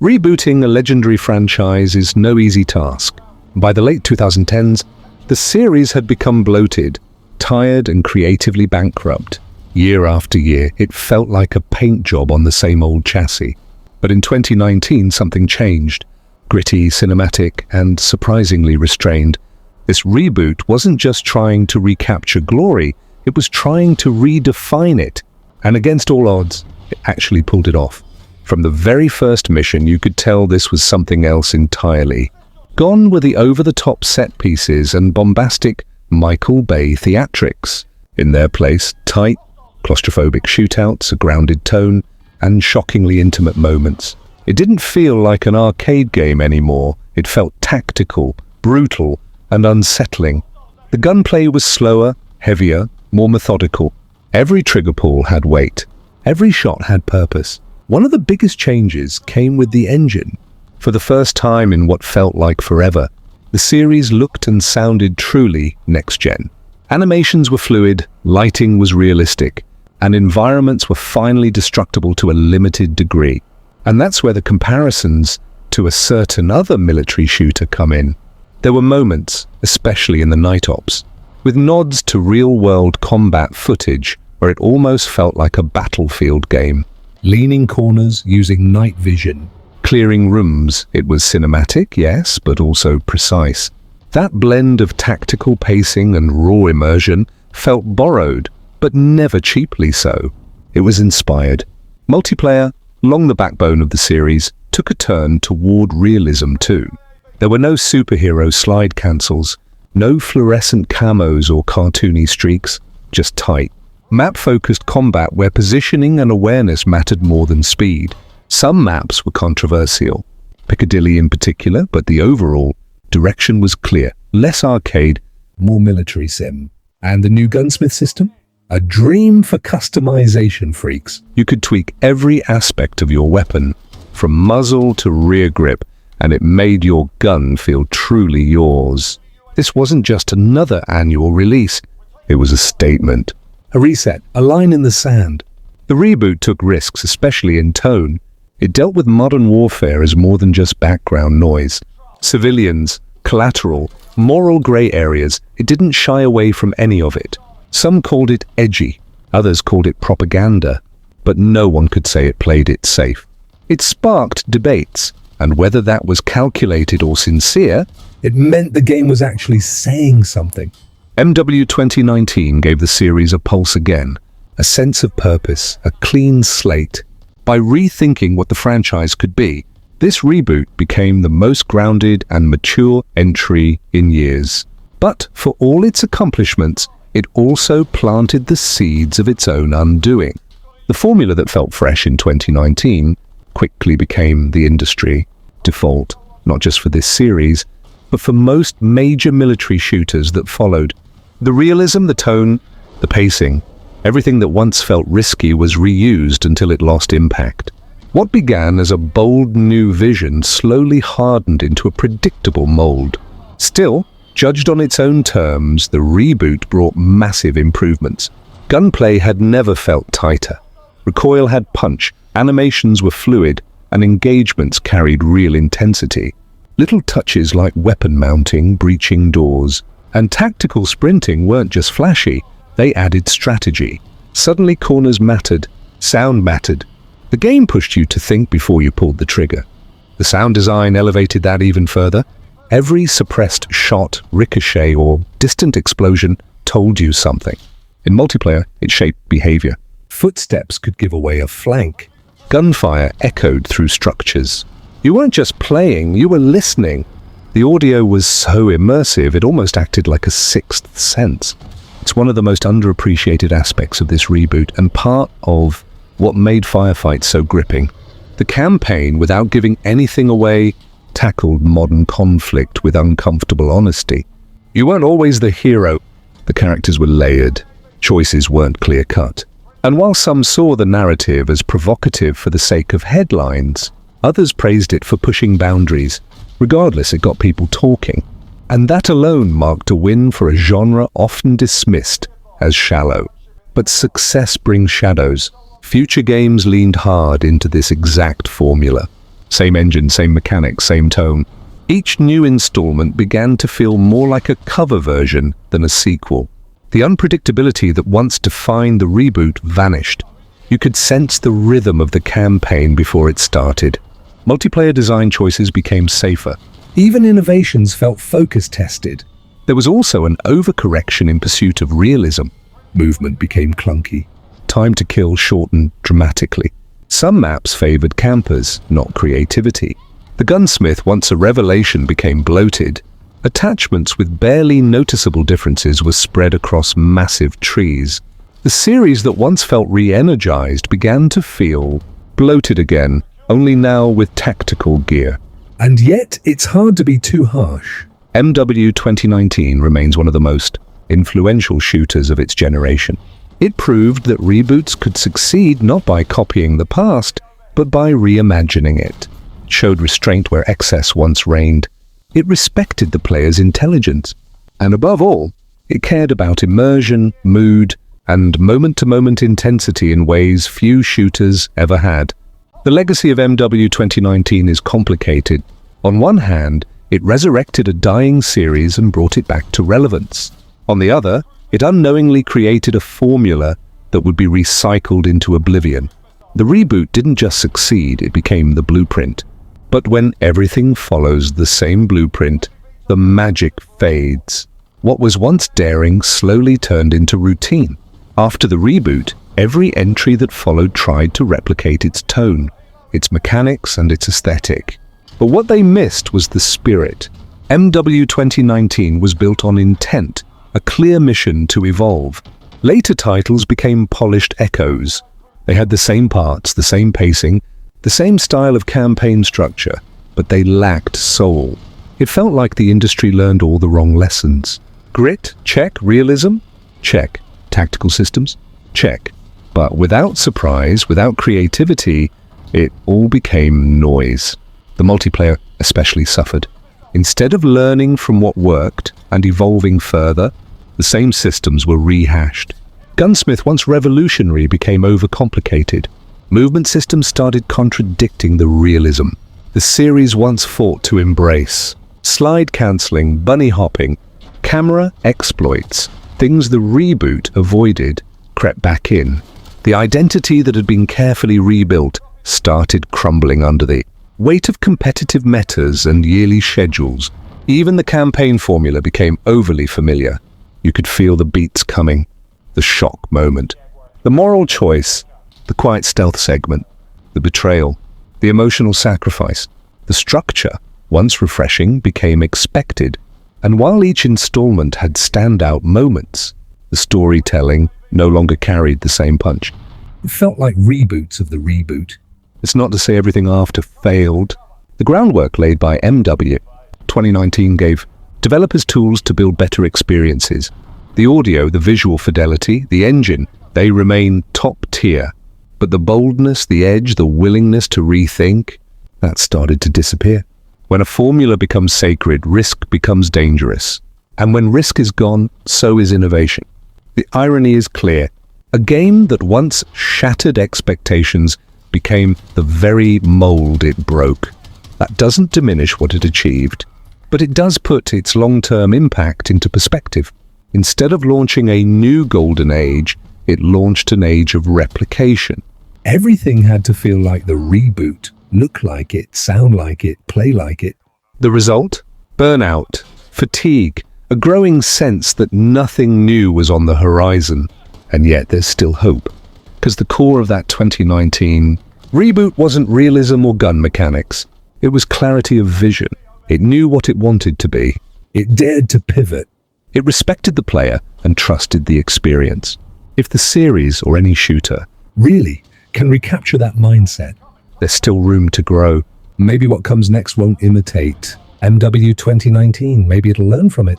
Rebooting a legendary franchise is no easy task. By the late 2010s, the series had become bloated, tired and creatively bankrupt. Year after year, it felt like a paint job on the same old chassis. But in 2019, something changed. Gritty, cinematic, and surprisingly restrained. This reboot wasn't just trying to recapture glory, it was trying to redefine it. And against all odds, it actually pulled it off. From the very first mission, you could tell this was something else entirely. Gone were the over-the-top set pieces and bombastic Michael Bay theatrics. In their place, tight, claustrophobic shootouts, a grounded tone, and shockingly intimate moments. It didn't feel like an arcade game anymore. It felt tactical, brutal, and unsettling. The gunplay was slower, heavier, more methodical. Every trigger pull had weight. Every shot had purpose. One of the biggest changes came with the engine. For the first time in what felt like forever, the series looked and sounded truly next-gen. Animations were fluid, lighting was realistic, and environments were finally destructible to a limited degree. And that's where the comparisons to a certain other military shooter come in. There were moments, especially in the night ops, with nods to real-world combat footage where it almost felt like a battlefield game. Leaning corners using night vision, clearing rooms. It was cinematic, yes, but also precise. That blend of tactical pacing and raw immersion felt borrowed, but never cheaply so. It was inspired. Multiplayer, along the backbone of the series, took a turn toward realism too. There were no superhero slide cancels, no fluorescent camos or cartoony streaks, just tight, map-focused combat where positioning and awareness mattered more than speed. Some maps were controversial, Piccadilly in particular, but the overall direction was clear. Less arcade, more military sim. And the new gunsmith system? A dream for customization freaks. You could tweak every aspect of your weapon, from muzzle to rear grip, and it made your gun feel truly yours. This wasn't just another annual release, it was a statement. A reset, a line in the sand. The reboot took risks, especially in tone. It dealt with modern warfare as more than just background noise. Civilians, collateral, moral gray areas, it didn't shy away from any of it. Some called it edgy, others called it propaganda, but no one could say it played it safe. It sparked debates, and whether that was calculated or sincere, it meant the game was actually saying something. MW 2019 gave the series a pulse again, a sense of purpose, a clean slate. By rethinking what the franchise could be, this reboot became the most grounded and mature entry in years. But for all its accomplishments, it also planted the seeds of its own undoing. The formula that felt fresh in 2019 quickly became the industry default, not just for this series, but for most major military shooters that followed. The realism, the tone, the pacing, everything that once felt risky was reused until it lost impact. What began as a bold new vision slowly hardened into a predictable mold. Still, judged on its own terms, the reboot brought massive improvements. Gunplay had never felt tighter. Recoil had punch, animations were fluid, and engagements carried real intensity. Little touches like weapon mounting, breaching doors, and tactical sprinting weren't just flashy, they added strategy. Suddenly corners mattered, sound mattered. The game pushed you to think before you pulled the trigger. The sound design elevated that even further. Every suppressed shot, ricochet, or distant explosion told you something. In multiplayer, it shaped behavior. Footsteps could give away a flank. Gunfire echoed through structures. You weren't just playing, you were listening. The audio was so immersive, it almost acted like a sixth sense. It's one of the most underappreciated aspects of this reboot and part of what made firefights so gripping. The campaign, without giving anything away, tackled modern conflict with uncomfortable honesty. You weren't always the hero. The characters were layered. Choices weren't clear-cut. And while some saw the narrative as provocative for the sake of headlines, others praised it for pushing boundaries. Regardless, it got people talking. And that alone marked a win for a genre often dismissed as shallow. But success brings shadows. Future games leaned hard into this exact formula. Same engine, same mechanics, same tone. Each new installment began to feel more like a cover version than a sequel. The unpredictability that once defined the reboot vanished. You could sense the rhythm of the campaign before it started. Multiplayer design choices became safer. Even innovations felt focus-tested. There was also an overcorrection in pursuit of realism. Movement became clunky. Time to kill shortened dramatically. Some maps favored campers, not creativity. The gunsmith, once a revelation, became bloated. Attachments with barely noticeable differences were spread across massive trees. The series that once felt re-energized began to feel bloated again, only now with tactical gear. And yet, it's hard to be too harsh. MW 2019 remains one of the most influential shooters of its generation. It proved that reboots could succeed not by copying the past, but by reimagining it. It showed restraint where excess once reigned. It respected the player's intelligence. And above all, it cared about immersion, mood, and moment-to-moment intensity in ways few shooters ever had. The legacy of MW 2019 is complicated. On one hand, it resurrected a dying series and brought it back to relevance. On the other, it unknowingly created a formula that would be recycled into oblivion. The reboot didn't just succeed, it became the blueprint. But when everything follows the same blueprint, the magic fades. What was once daring slowly turned into routine. After the reboot, every entry that followed tried to replicate its tone, its mechanics, and its aesthetic. But what they missed was the spirit. MW 2019 was built on intent, a clear mission to evolve. Later titles became polished echoes. They had the same parts, the same pacing, the same style of campaign structure, but they lacked soul. It felt like the industry learned all the wrong lessons. Grit? Check. Realism? Check. Tactical systems? Check. But without surprise, without creativity, it all became noise. The multiplayer especially suffered. Instead of learning from what worked and evolving further, the same systems were rehashed. Gunsmith, once revolutionary, became overcomplicated. Movement systems started contradicting the realism the series once fought to embrace. Slide cancelling, bunny hopping, camera exploits, things the reboot avoided, crept back in. The identity that had been carefully rebuilt started crumbling under the weight of competitive metas and yearly schedules. Even the campaign formula became overly familiar. You could feel the beats coming, the shock moment, the moral choice, the quiet stealth segment, the betrayal, the emotional sacrifice. The structure, once refreshing, became expected. And while each installment had standout moments, the storytelling no longer carried the same punch. It felt like reboots of the reboot. It's not to say everything after failed. The groundwork laid by MW 2019 gave developers tools to build better experiences. The audio, the visual fidelity, the engine, they remain top tier. But the boldness, the edge, the willingness to rethink, that started to disappear. When a formula becomes sacred, risk becomes dangerous. And when risk is gone, so is innovation. The irony is clear. A game that once shattered expectations became the very mold it broke. That doesn't diminish what it achieved, but it does put its long-term impact into perspective. Instead of launching a new golden age, it launched an age of replication. Everything had to feel like the reboot, look like it, sound like it, play like it. The result? Burnout, fatigue, a growing sense that nothing new was on the horizon. And yet there's still hope. Because the core of that 2019 reboot wasn't realism or gun mechanics. It was clarity of vision. It knew what it wanted to be. It dared to pivot. It respected the player and trusted the experience. If the series, or any shooter, really can recapture that mindset, there's still room to grow. Maybe what comes next won't imitate MW 2019. Maybe it'll learn from it.